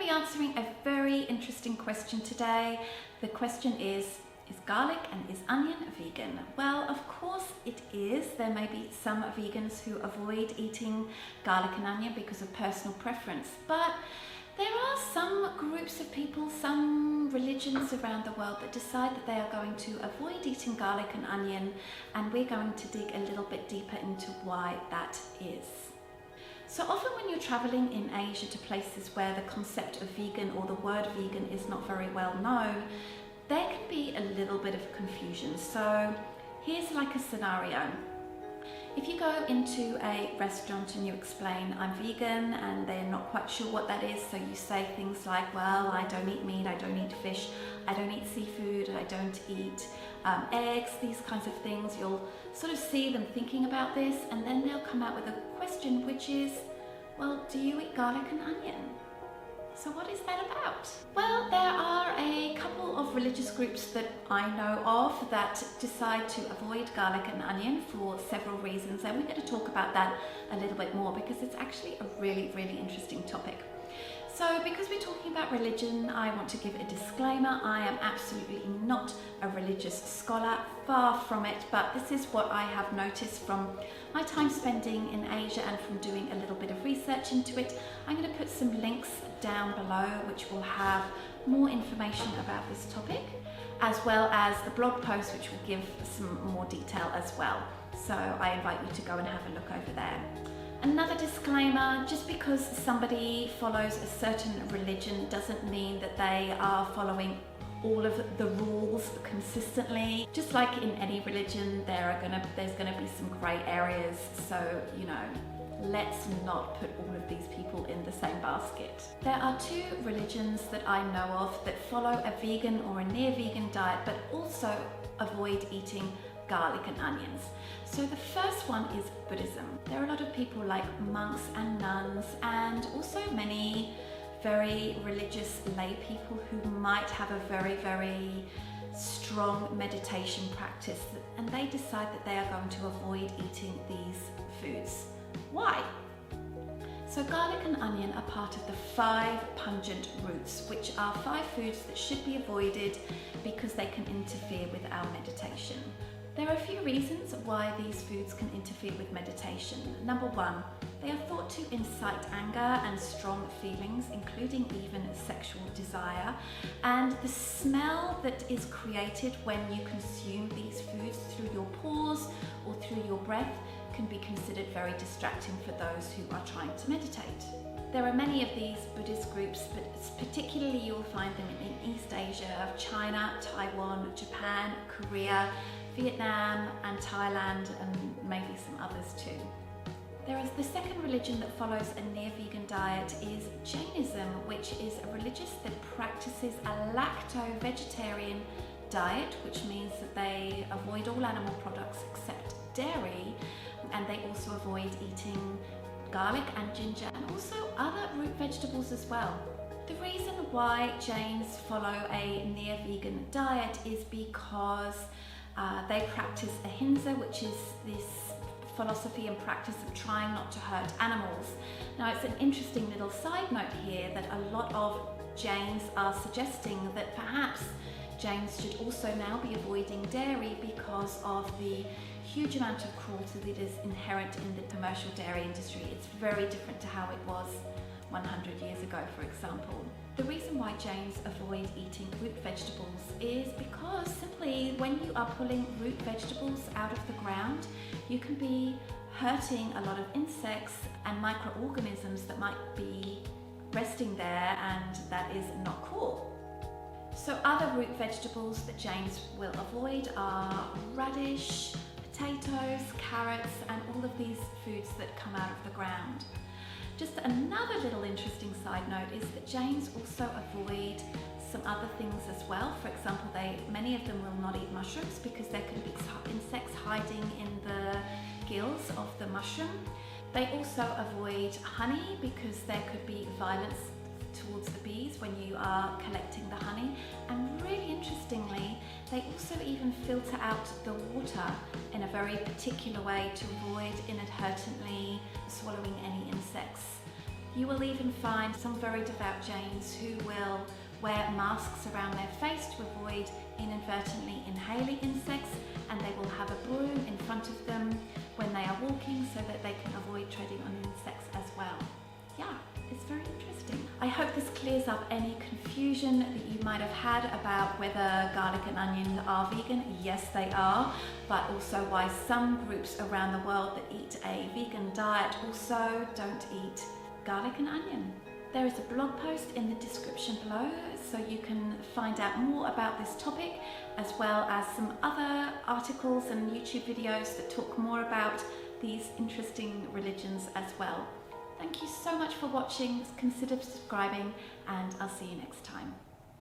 be answering a very interesting question today. The question is garlic and is onion vegan? Well, of course it is. There may be some vegans who avoid eating garlic and onion because of personal preference, but there are some groups of people, some religions around the world that decide that they are going to avoid eating garlic and onion, and we're going to dig a little bit deeper into why that is. So often when you're traveling in Asia to places where the concept of vegan or the word vegan is not very well known, there can be a little bit of confusion. So here's like a scenario. If you go into a restaurant and you explain I'm vegan and they're not quite sure what that is, so you say things like, well, I don't eat meat, I don't eat fish, I don't eat seafood, I don't eat eggs, these kinds of things, you'll sort of see them thinking about this, and then they'll come out with a question which is, well, do you eat garlic and onion? So what is that about? Well, there are a couple of religious groups that I know of that decide to avoid garlic and onion for several reasons, and we're going to talk about that a little bit more because it's actually a really, really interesting topic. So because we're talking about religion, I want to give a disclaimer. I am absolutely not a religious scholar, far from it, but this is what I have noticed from my time spending in Asia and from doing a little bit of research into it. I'm going to put some links down below which will have more information about this topic, as well as the blog post which will give some more detail as well. So I invite you to go and have a look over there. Another disclaimer, just because somebody follows a certain religion doesn't mean that they are following all of the rules consistently. Just like in any religion, there's gonna be some grey areas, so let's not put all of these people in the same basket. There are two religions that I know of that follow a vegan or a near vegan diet but also avoid eating garlic and onions. So the first one is Buddhism. There are a lot of people like monks and nuns, and also many very religious lay people who might have a very, very strong meditation practice, and they decide that they are going to avoid eating these foods. Why? So garlic and onion are part of the 5 pungent roots, which are 5 foods that should be avoided because they can interfere with our meditation. There are a few reasons why these foods can interfere with meditation. Number 1, they are thought to incite anger and strong feelings, including even sexual desire. And the smell that is created when you consume these foods through your pores or through your breath can be considered very distracting for those who are trying to meditate. There are many of these Buddhist groups, but particularly you'll find them in East Asia, China, Taiwan, Japan, Korea, Vietnam and Thailand, and maybe some others too. There is the second religion that follows a near-vegan diet is Jainism, which is a religion that practices a lacto-vegetarian diet, which means that they avoid all animal products except dairy, and they also avoid eating garlic and ginger and also other root vegetables as well. The reason why Jains follow a near-vegan diet is because they practice ahimsa, which is this philosophy and practice of trying not to hurt animals. Now, it's an interesting little side note here that a lot of Jains are suggesting that perhaps Jains should also now be avoiding dairy because of the huge amount of cruelty that is inherent in the commercial dairy industry. It's very different to how it was 100 years ago, for example. The reason why Jains avoid eating root vegetables is because simply when you are pulling root vegetables out of the ground, you can be hurting a lot of insects and microorganisms that might be resting there, and that is not cool. So other root vegetables that Jains will avoid are radish, potatoes, carrots, and all of these foods that come out of the ground. Just another little interesting side note is that Jains also avoid some other things as well. For example, many of them will not eat mushrooms because there could be insects hiding in the gills of the mushroom. They also avoid honey because there could be violence towards the bees when you are collecting the honey. And really interestingly, they also even filter out the water in a very particular way to avoid inadvertently swallowing any insects You will even find some very devout Jains who will wear masks around their face to avoid inadvertently inhaling insects, and they will have a broom in front of them when they are walking so that they can avoid treading on insects as well. Yeah, it's very interesting. I hope this clears up any confusion that you might have had about whether garlic and onion are vegan. Yes, they are, but also why some groups around the world that eat a vegan diet also don't eat garlic and onion. There is a blog post in the description below so you can find out more about this topic, as well as some other articles and YouTube videos that talk more about these interesting religions as well. Thank you so much for watching. Consider subscribing, and I'll see you next time.